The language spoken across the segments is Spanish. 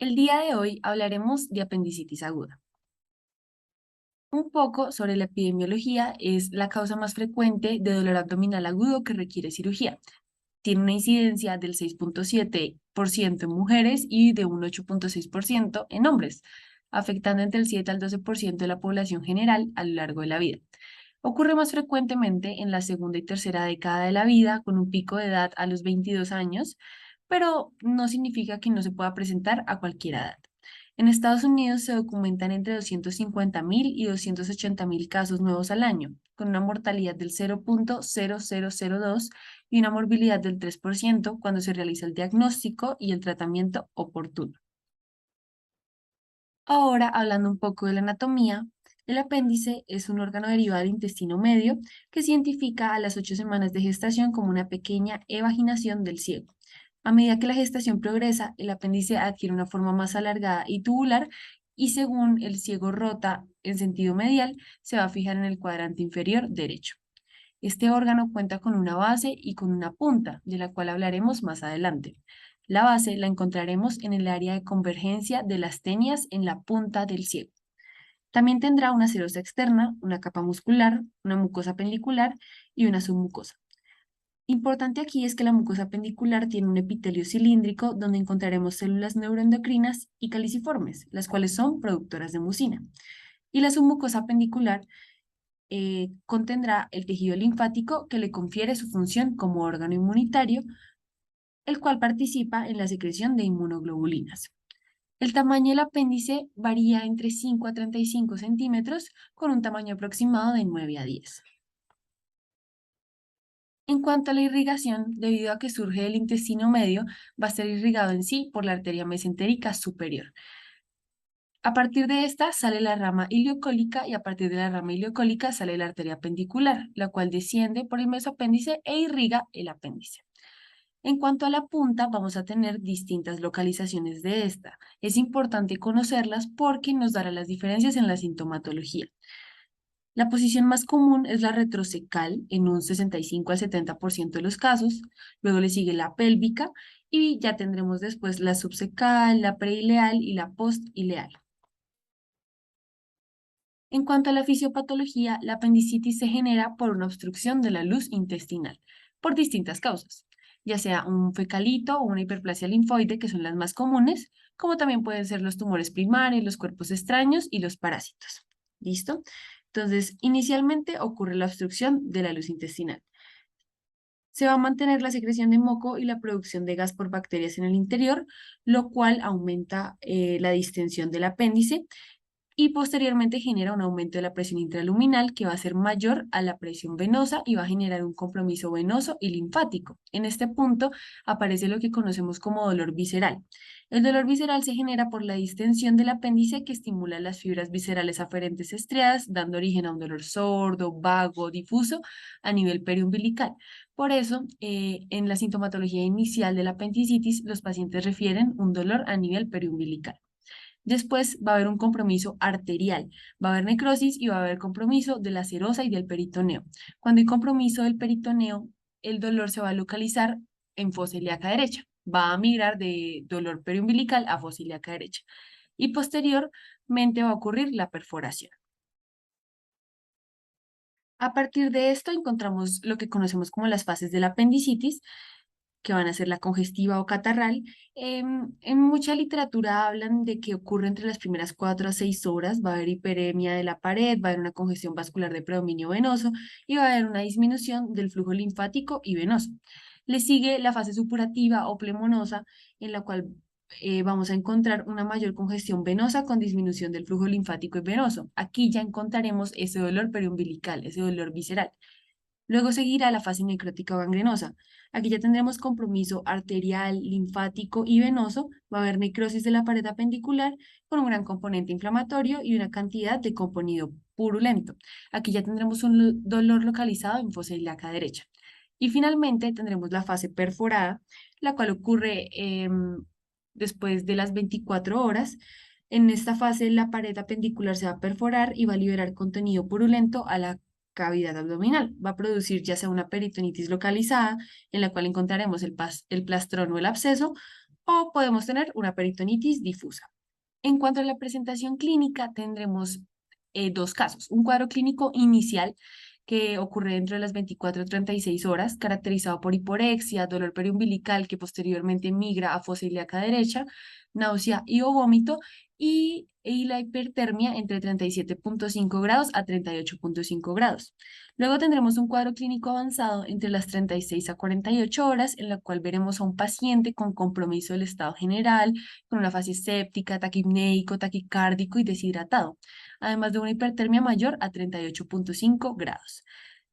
El día de hoy hablaremos de apendicitis aguda. Un poco sobre la epidemiología es la causa más frecuente de dolor abdominal agudo que requiere cirugía. Tiene una incidencia del 6,7% en mujeres y de un 8,6% en hombres, afectando entre el 7 al 12% de la población general a lo largo de la vida. Ocurre más frecuentemente en la segunda y tercera década de la vida, con un pico de edad a los 22 años, pero no significa que no se pueda presentar a cualquier edad. En Estados Unidos se documentan entre 250.000 y 280.000 casos nuevos al año, con una mortalidad del 0,0002 y una morbilidad del 3% cuando se realiza el diagnóstico y el tratamiento oportuno. Ahora, hablando un poco de la anatomía, el apéndice es un órgano derivado del intestino medio que se identifica a las 8 semanas de gestación como una pequeña evaginación del ciego. A medida que la gestación progresa, el apéndice adquiere una forma más alargada y tubular y según el ciego rota en sentido medial, se va a fijar en el cuadrante inferior derecho. Este órgano cuenta con una base y con una punta, de la cual hablaremos más adelante. La base la encontraremos en el área de convergencia de las tenias en la punta del ciego. También tendrá una serosa externa, una capa muscular, una mucosa pendicular y una submucosa. Importante aquí es que la mucosa pendicular tiene un epitelio cilíndrico donde encontraremos células neuroendocrinas y caliciformes, las cuales son productoras de mucina. Y la submucosa pendicular contendrá el tejido linfático que le confiere su función como órgano inmunitario, el cual participa en la secreción de inmunoglobulinas. El tamaño del apéndice varía entre 5 a 35 centímetros con un tamaño aproximado de 9 a 10. En cuanto a la irrigación, debido a que surge del intestino medio, va a ser irrigado en sí por la arteria mesentérica superior. A partir de esta sale la rama ileocólica y a partir de la rama ileocólica sale la arteria pendicular, la cual desciende por el mesopéndice e irriga el apéndice. En cuanto a la punta, vamos a tener distintas localizaciones de esta. Es importante conocerlas porque nos dará las diferencias en la sintomatología. La posición más común es la retrocecal en un 65 al 70% de los casos, luego le sigue la pélvica y ya tendremos después la subcecal, la preileal y la postileal. En cuanto a la fisiopatología, la apendicitis se genera por una obstrucción de la luz intestinal, por distintas causas, ya sea un fecalito o una hiperplasia linfoide, que son las más comunes, como también pueden ser los tumores primarios, los cuerpos extraños y los parásitos. ¿Listo? Entonces, inicialmente ocurre la obstrucción de la luz intestinal. Se va a mantener la secreción de moco y la producción de gas por bacterias en el interior, lo cual aumenta la distensión del apéndice y posteriormente genera un aumento de la presión intraluminal que va a ser mayor a la presión venosa y va a generar un compromiso venoso y linfático. En este punto aparece lo que conocemos como dolor visceral. El dolor visceral se genera por la distensión del apéndice que estimula las fibras viscerales aferentes estriadas, dando origen a un dolor sordo, vago, difuso a nivel periumbilical. Por eso, en la sintomatología inicial de la apendicitis, los pacientes refieren un dolor a nivel periumbilical. Después va a haber un compromiso arterial, va a haber necrosis y va a haber compromiso de la serosa y del peritoneo. Cuando hay compromiso del peritoneo, el dolor se va a localizar en fosa ilíaca derecha. Va a migrar de dolor periumbilical a fosa ilíaca derecha. Y posteriormente va a ocurrir la perforación. A partir de esto encontramos lo que conocemos como las fases de la apendicitis, que van a ser la congestiva o catarral. En mucha literatura hablan de que ocurre entre las primeras 4 a 6 horas, va a haber hiperemia de la pared, va a haber una congestión vascular de predominio venoso y va a haber una disminución del flujo linfático y venoso. Le sigue la fase supurativa o plemonosa, en la cual vamos a encontrar una mayor congestión venosa con disminución del flujo linfático y venoso. Aquí ya encontraremos ese dolor periumbilical, ese dolor visceral. Luego seguirá la fase necrótica o gangrenosa. Aquí ya tendremos compromiso arterial, linfático y venoso. Va a haber necrosis de la pared apendicular con un gran componente inflamatorio y una cantidad de componido purulento. Aquí ya tendremos un dolor localizado en fosa ilíaca derecha. Y finalmente tendremos la fase perforada, la cual ocurre después de las 24 horas. En esta fase la pared apendicular se va a perforar y va a liberar contenido purulento a la cavidad abdominal. Va a producir ya sea una peritonitis localizada, en la cual encontraremos el plastrón o el absceso, o podemos tener una peritonitis difusa. En cuanto a la presentación clínica, tendremos dos casos. Un cuadro clínico inicial que ocurre dentro de las 24 a 36 horas, caracterizado por hiporexia, dolor periumbilical que posteriormente migra a fosa ilíaca derecha, náusea y o vómito, y la hipertermia entre 37,5 grados a 38,5 grados. Luego tendremos un cuadro clínico avanzado entre las 36 a 48 horas, en la cual veremos a un paciente con compromiso del estado general, con una fase séptica, taquipneico, taquicárdico y deshidratado, además de una hipertermia mayor a 38,5 grados.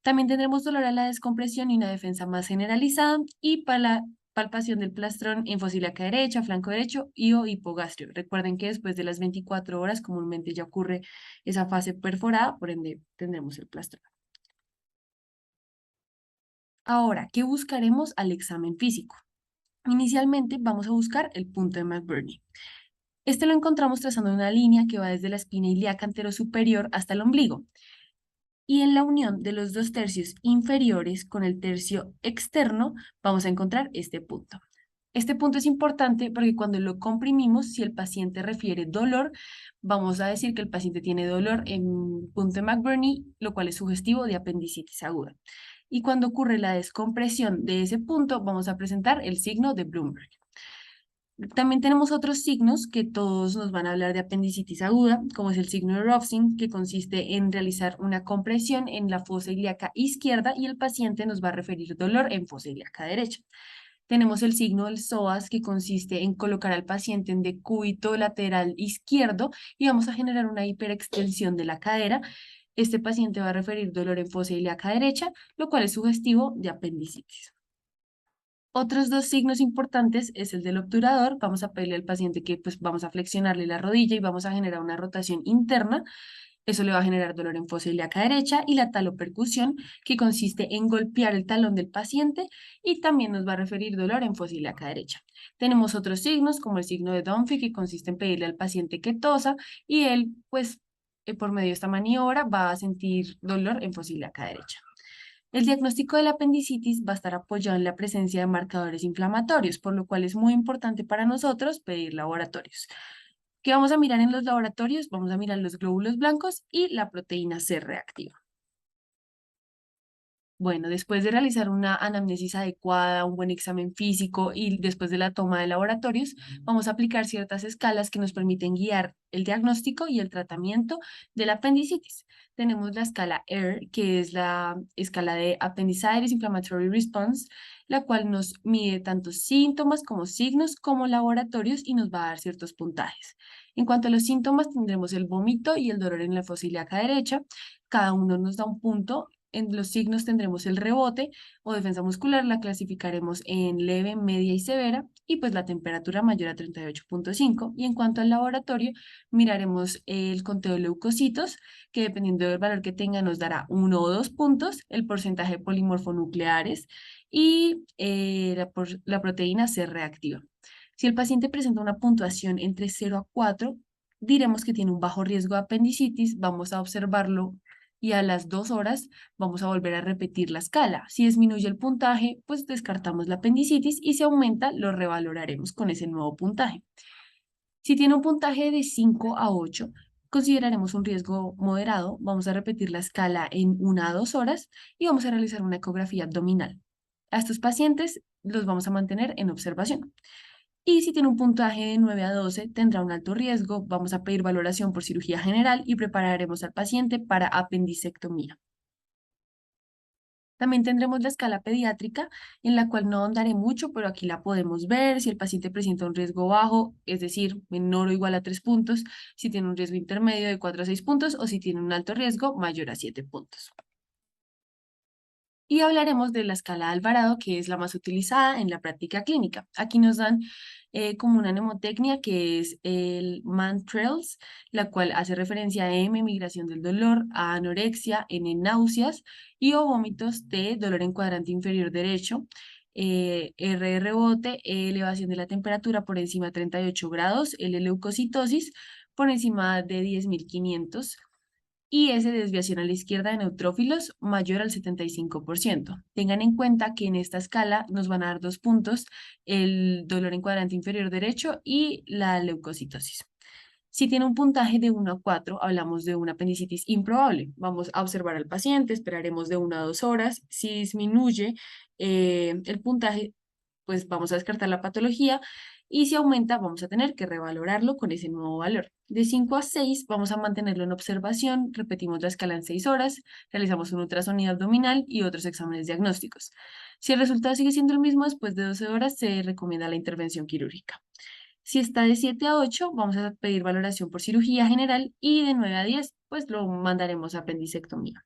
También tendremos dolor a la descompresión y una defensa más generalizada, y para la palpación del plastrón en fosa ilíaca derecha, flanco derecho y o hipogastrio. Recuerden que después de las 24 horas comúnmente ya ocurre esa fase perforada, por ende tendremos el plastrón. Ahora, ¿qué buscaremos al examen físico? Inicialmente vamos a buscar el punto de McBurney. Este lo encontramos trazando una línea que va desde la espina ilíaca anterosuperior hasta el ombligo. Y en la unión de los dos tercios inferiores con el tercio externo vamos a encontrar este punto. Este punto es importante porque cuando lo comprimimos, si el paciente refiere dolor, vamos a decir que el paciente tiene dolor en punto de McBurney, lo cual es sugestivo de apendicitis aguda. Y cuando ocurre la descompresión de ese punto, vamos a presentar el signo de Bloomberg. También tenemos otros signos que todos nos van a hablar de apendicitis aguda, como es el signo de Rovsing, que consiste en realizar una compresión en la fosa ilíaca izquierda y el paciente nos va a referir dolor en fosa ilíaca derecha. Tenemos el signo del psoas, que consiste en colocar al paciente en decúbito lateral izquierdo y vamos a generar una hiperextensión de la cadera. Este paciente va a referir dolor en fosa ilíaca derecha, lo cual es sugestivo de apendicitis. Otros dos signos importantes es el del obturador. Vamos a pedirle al paciente que pues vamos a flexionarle la rodilla y vamos a generar una rotación interna. Eso le va a generar dolor en fosa ilíaca derecha, y la talopercusión, que consiste en golpear el talón del paciente y también nos va a referir dolor en fosa ilíaca derecha. Tenemos otros signos como el signo de Dunphy, que consiste en pedirle al paciente que tosa y él pues por medio de esta maniobra va a sentir dolor en fosa ilíaca derecha. El diagnóstico de la apendicitis va a estar apoyado en la presencia de marcadores inflamatorios, por lo cual es muy importante para nosotros pedir laboratorios. ¿Qué vamos a mirar en los laboratorios? Vamos a mirar los glóbulos blancos y la proteína C reactiva. Bueno, después de realizar una anamnesis adecuada, un buen examen físico y después de la toma de laboratorios, vamos a aplicar ciertas escalas que nos permiten guiar el diagnóstico y el tratamiento de la apendicitis. Tenemos la escala AIR, que es la escala de Appendicitis Inflammatory Response, la cual nos mide tanto síntomas como signos como laboratorios y nos va a dar ciertos puntajes. En cuanto a los síntomas, tendremos el vómito y el dolor en la fosa ilíaca derecha. Cada uno nos da un punto. En los signos tendremos el rebote o defensa muscular, la clasificaremos en leve, media y severa, y pues la temperatura mayor a 38,5. Y en cuanto al laboratorio, miraremos el conteo de leucocitos, que dependiendo del valor que tenga nos dará 1 o 2 puntos, el porcentaje de polimorfonucleares y la proteína C reactiva. Si el paciente presenta una puntuación entre 0 a 4, diremos que tiene un bajo riesgo de apendicitis, vamos a observarlo y a las 2 horas vamos a volver a repetir la escala. Si disminuye el puntaje, pues descartamos la apendicitis, y si aumenta, lo revaloraremos con ese nuevo puntaje. Si tiene un puntaje de 5 a 8, consideraremos un riesgo moderado. Vamos a repetir la escala en 1 a 2 horas y vamos a realizar una ecografía abdominal. A estos pacientes los vamos a mantener en observación. Y si tiene un puntaje de 9 a 12, tendrá un alto riesgo. Vamos a pedir valoración por cirugía general y prepararemos al paciente para apendicectomía. También tendremos la escala pediátrica, en la cual no ahondaré mucho, pero aquí la podemos ver. Si el paciente presenta un riesgo bajo, es decir, menor o igual a 3 puntos, si tiene un riesgo intermedio de 4 a 6 puntos, o si tiene un alto riesgo mayor a 7 puntos. Y hablaremos de la escala Alvarado, que es la más utilizada en la práctica clínica. Aquí nos dan como una mnemotecnia que es el MANTRELS, la cual hace referencia a M, migración del dolor, a anorexia, N, náuseas, y o vómitos, T, dolor en cuadrante inferior derecho, R, rebote, E, elevación de la temperatura por encima de 38 grados, L, leucocitosis por encima de 10.500. y S desviación a la izquierda de neutrófilos mayor al 75%. Tengan en cuenta que en esta escala nos van a dar 2 puntos, el dolor en cuadrante inferior derecho y la leucocitosis. Si tiene un puntaje de 1 a 4, hablamos de una apendicitis improbable. Vamos a observar al paciente, esperaremos de 1 a 2 horas. Si disminuye el puntaje, pues vamos a descartar la patología y si aumenta, vamos a tener que revalorarlo con ese nuevo valor. De 5 a 6, vamos a mantenerlo en observación, repetimos la escala en 6 horas, realizamos un ultrasonido abdominal y otros exámenes diagnósticos. Si el resultado sigue siendo el mismo, después de 12 horas se recomienda la intervención quirúrgica. Si está de 7 a 8, vamos a pedir valoración por cirugía general y de 9 a 10, pues lo mandaremos a apendicectomía.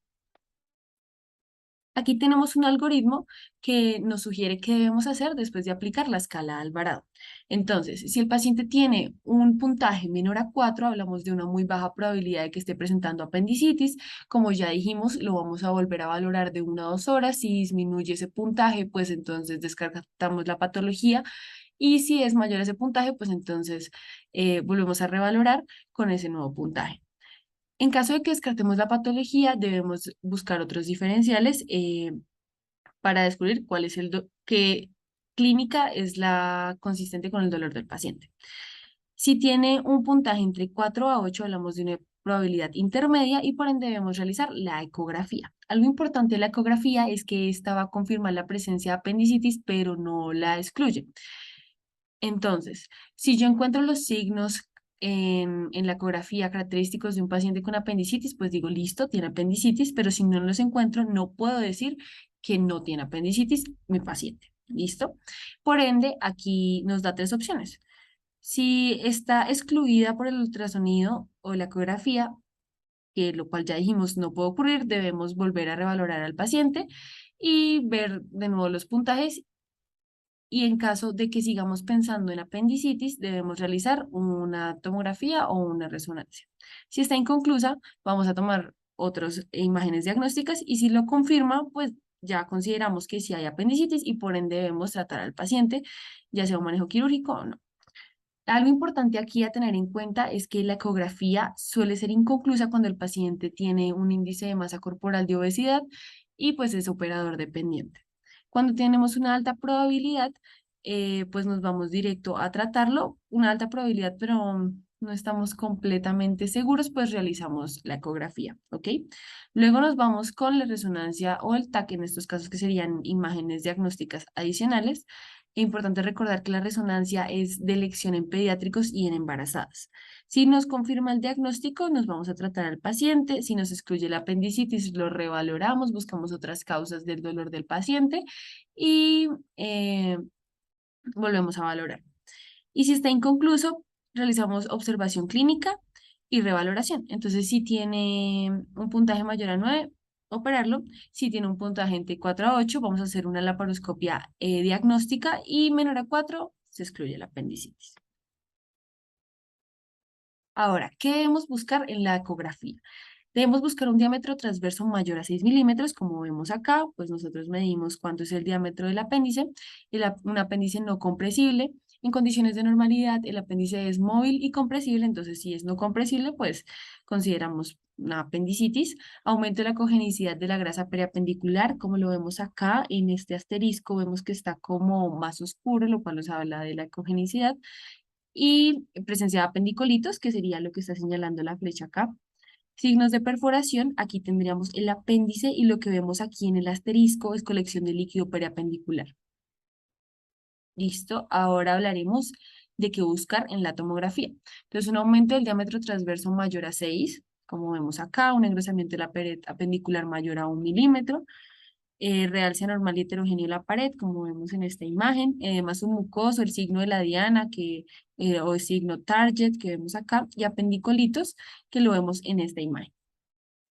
Aquí tenemos un algoritmo que nos sugiere qué debemos hacer después de aplicar la escala Alvarado. Entonces, si el paciente tiene un puntaje menor a 4, hablamos de una muy baja probabilidad de que esté presentando apendicitis. Como ya dijimos, lo vamos a volver a valorar de 1 a 2 horas. Si disminuye ese puntaje, pues entonces descartamos la patología. Y si es mayor ese puntaje, pues entonces volvemos a revalorar con ese nuevo puntaje. En caso de que descartemos la patología, debemos buscar otros diferenciales para descubrir cuál es qué clínica es la consistente con el dolor del paciente. Si tiene un puntaje entre 4 a 8, hablamos de una probabilidad intermedia y por ende debemos realizar la ecografía. Algo importante de la ecografía es que esta va a confirmar la presencia de apendicitis, pero no la excluye. Entonces, si yo encuentro los signos en la ecografía característicos de un paciente con apendicitis, pues digo, listo, tiene apendicitis, pero si no los encuentro, no puedo decir que no tiene apendicitis mi paciente. ¿Listo? Por ende, aquí nos da 3 opciones. Si está excluida por el ultrasonido o la ecografía, que lo cual ya dijimos no puede ocurrir, debemos volver a revalorar al paciente y ver de nuevo los puntajes y en caso de que sigamos pensando en apendicitis, debemos realizar una tomografía o una resonancia. Si está inconclusa, vamos a tomar otras imágenes diagnósticas y si lo confirma, pues ya consideramos que sí hay apendicitis y por ende debemos tratar al paciente, ya sea un manejo quirúrgico o no. Algo importante aquí a tener en cuenta es que la ecografía suele ser inconclusa cuando el paciente tiene un índice de masa corporal de obesidad y pues es operador dependiente. Cuando tenemos una alta probabilidad, pues nos vamos directo a tratarlo, una alta probabilidad, pero no estamos completamente seguros, pues realizamos la ecografía, ¿ok? Luego nos vamos con la resonancia o el TAC, en estos casos que serían imágenes diagnósticas adicionales. Es importante recordar que la resonancia es de elección en pediátricos y en embarazadas. Si nos confirma el diagnóstico, nos vamos a tratar al paciente. Si nos excluye el apendicitis, lo revaloramos, buscamos otras causas del dolor del paciente y volvemos a valorar. Y si está inconcluso, realizamos observación clínica y revaloración. Entonces, si tiene un puntaje mayor a 9, operarlo. Si tiene un puntaje entre 4 a 8, vamos a hacer una laparoscopia diagnóstica y menor a 4, se excluye el apendicitis. Ahora, ¿qué debemos buscar en la ecografía? Debemos buscar un diámetro transverso mayor a 6 milímetros, como vemos acá, pues nosotros medimos cuánto es el diámetro del apéndice, un apéndice no compresible. En condiciones de normalidad, el apéndice es móvil y compresible, entonces si es no compresible, pues consideramos una apendicitis. Aumento de la congenicidad de la grasa periapendicular, como lo vemos acá en este asterisco, vemos que está como más oscuro, lo cual nos habla de la congenicidad. Y presencia de apendicolitos, que sería lo que está señalando la flecha acá. Signos de perforación, aquí tendríamos el apéndice y lo que vemos aquí en el asterisco es colección de líquido periapendicular. Listo, ahora hablaremos de qué buscar en la tomografía. Entonces, un aumento del diámetro transverso mayor a 6, como vemos acá, un engrosamiento de la pared apendicular mayor a 1 milímetro, realce anormal y heterogéneo de la pared, como vemos en esta imagen, además un mucoso, el signo de la diana o el signo target que vemos acá, y apendicolitos que lo vemos en esta imagen,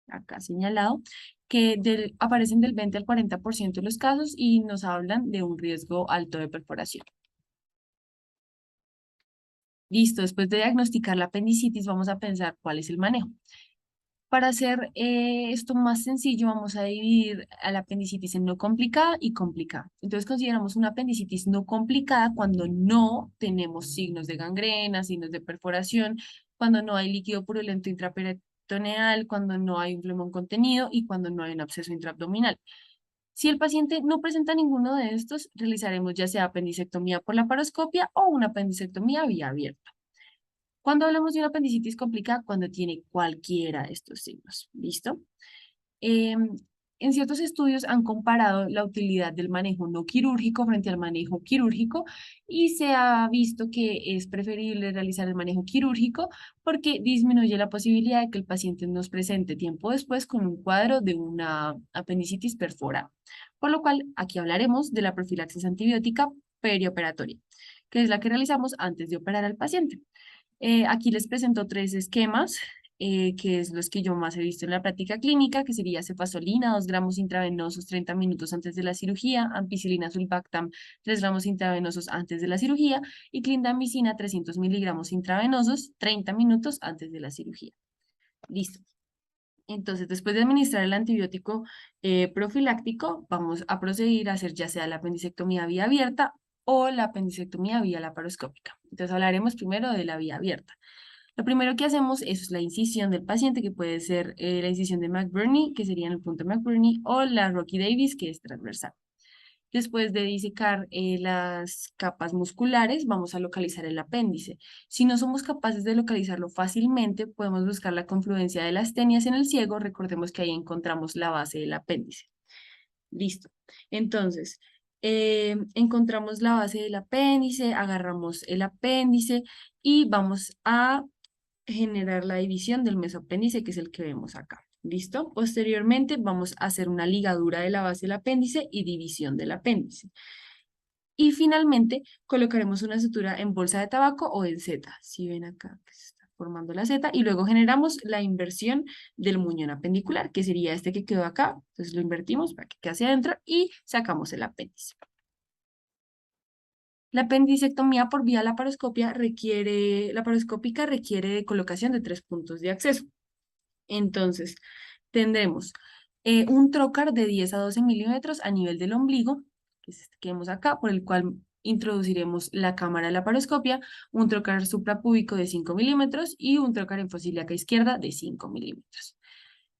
acá señalado, que aparecen del 20 al 40% de los casos y nos hablan de un riesgo alto de perforación. Listo, después de diagnosticar la apendicitis, vamos a pensar cuál es el manejo. Para hacer esto más sencillo, vamos a dividir a la apendicitis en no complicada y complicada. Entonces, consideramos una apendicitis no complicada cuando no tenemos signos de gangrena, signos de perforación, cuando no hay líquido purulento peritoneal, cuando no hay un flemón contenido y cuando no hay un absceso intraabdominal. Si el paciente no presenta ninguno de estos, realizaremos ya sea apendicectomía por laparoscopia o una apendicectomía vía abierta. Cuando hablamos de una apendicitis complicada, cuando tiene cualquiera de estos signos. ¿Listo? Em, en ciertos estudios han comparado la utilidad del manejo no quirúrgico frente al manejo quirúrgico y se ha visto que es preferible realizar el manejo quirúrgico porque disminuye la posibilidad de que el paciente nos presente tiempo después con un cuadro de una apendicitis perforada. Por lo cual, aquí hablaremos de la profilaxis antibiótica perioperatoria, que es la que realizamos antes de operar al paciente. Aquí les presento tres esquemas, que es los que yo más he visto en la práctica clínica, que sería cefazolina, 2 gramos intravenosos 30 minutos antes de la cirugía, ampicilina sulbactam, 3 gramos intravenosos antes de la cirugía, y clindamicina, 300 miligramos intravenosos, 30 minutos antes de la cirugía. Listo. Entonces, después de administrar el antibiótico profiláctico, vamos a proceder a hacer ya sea la apendicectomía vía abierta o la apendicectomía vía laparoscópica. Entonces, hablaremos primero de la vía abierta. Lo primero que hacemos es la incisión del paciente, que puede ser la incisión de McBurney, que sería en el punto McBurney, o la Rocky Davis, que es transversal. Después de disecar las capas musculares, vamos a localizar el apéndice. Si no somos capaces de localizarlo fácilmente, podemos buscar la confluencia de las tenias en el ciego. Recordemos que ahí encontramos la base del apéndice. Listo. Entonces, encontramos la base del apéndice, agarramos el apéndice y vamos a generar la división del mesoapéndice, que es el que vemos acá. ¿Listo? Posteriormente vamos a hacer una ligadura de la base del apéndice y división del apéndice. Y finalmente colocaremos una sutura en bolsa de tabaco o en seta. Si ven acá que se está formando la seta. Y luego generamos la inversión del muñón apendicular, que sería este que quedó acá. Entonces lo invertimos para que quede hacia adentro y sacamos el apéndice. La apendicectomía por vía laparoscópica requiere de colocación de 3 puntos de acceso. Entonces, tendremos un trocar de 10 a 12 milímetros a nivel del ombligo, que es este que vemos acá, por el cual introduciremos la cámara de laparoscopia, un trocar suprapúbico de 5 milímetros y un trocar en fosa ilíaca izquierda de 5 milímetros.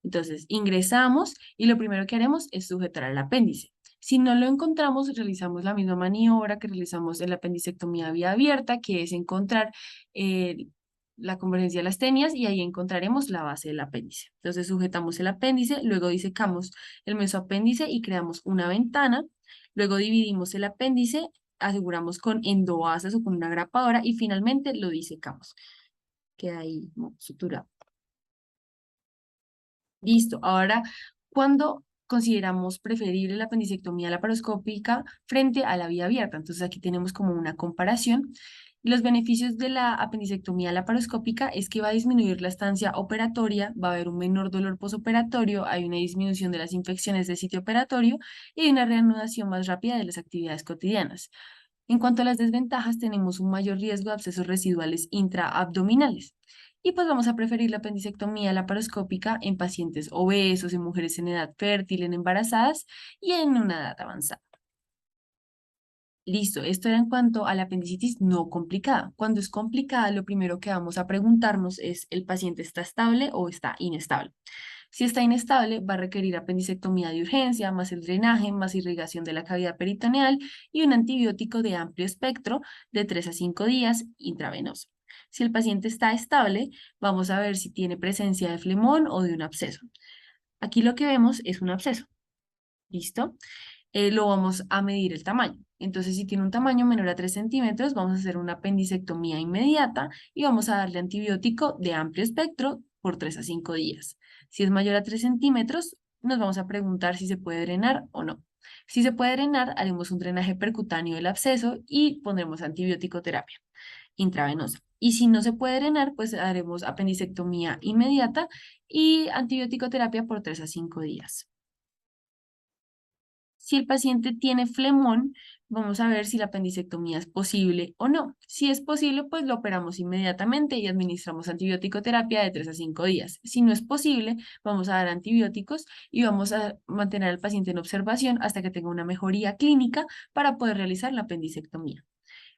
Entonces, ingresamos y lo primero que haremos es sujetar al apéndice. Si no lo encontramos, realizamos la misma maniobra que realizamos en la apendicectomía vía abierta, que es encontrar la convergencia de las tenias y ahí encontraremos la base del apéndice. Entonces, sujetamos el apéndice, luego disecamos el mesoapéndice y creamos una ventana. Luego dividimos el apéndice, aseguramos con endovasas o con una grapadora y finalmente lo disecamos. Queda ahí suturado. Listo. Ahora, ¿cuándo consideramos preferible la apendicectomía laparoscópica frente a la vía abierta? Entonces, aquí tenemos como una comparación. Los beneficios de la apendicectomía laparoscópica es que va a disminuir la estancia operatoria, va a haber un menor dolor posoperatorio, hay una disminución de las infecciones de sitio operatorio y hay una reanudación más rápida de las actividades cotidianas. En cuanto a las desventajas, tenemos un mayor riesgo de abscesos residuales intraabdominales. Y pues vamos a preferir la apendicectomía laparoscópica en pacientes obesos, en mujeres en edad fértil, en embarazadas y en una edad avanzada. Listo, esto era en cuanto a la apendicitis no complicada. Cuando es complicada, lo primero que vamos a preguntarnos es, ¿el paciente está estable o está inestable? Si está inestable, va a requerir apendicectomía de urgencia, más el drenaje, más irrigación de la cavidad peritoneal y un antibiótico de amplio espectro de 3 a 5 días intravenoso. Si el paciente está estable, vamos a ver si tiene presencia de flemón o de un absceso. Aquí lo que vemos es un absceso. ¿Listo? Lo vamos a medir el tamaño. Entonces, si tiene un tamaño menor a 3 centímetros, vamos a hacer una apendicectomía inmediata y vamos a darle antibiótico de amplio espectro por 3 a 5 días. Si es mayor a 3 centímetros, nos vamos a preguntar si se puede drenar o no. Si se puede drenar, haremos un drenaje percutáneo del absceso y pondremos antibiótico terapia intravenosa. Y si no se puede drenar, pues haremos apendicectomía inmediata y antibiótico terapia por 3 a 5 días. Si el paciente tiene flemón, vamos a ver si la apendicectomía es posible o no. Si es posible, pues lo operamos inmediatamente y administramos antibiótico terapia de 3 a 5 días. Si no es posible, vamos a dar antibióticos y vamos a mantener al paciente en observación hasta que tenga una mejoría clínica para poder realizar la apendicectomía.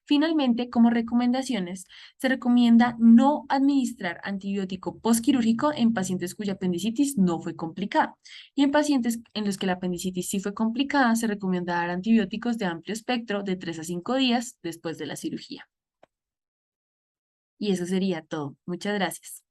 Finalmente, como recomendaciones, se recomienda no administrar antibiótico postquirúrgico en pacientes cuya apendicitis no fue complicada. Y en pacientes en los que la apendicitis sí fue complicada, se recomienda dar antibióticos de amplio espectro de 3 a 5 días después de la cirugía. Y eso sería todo. Muchas gracias.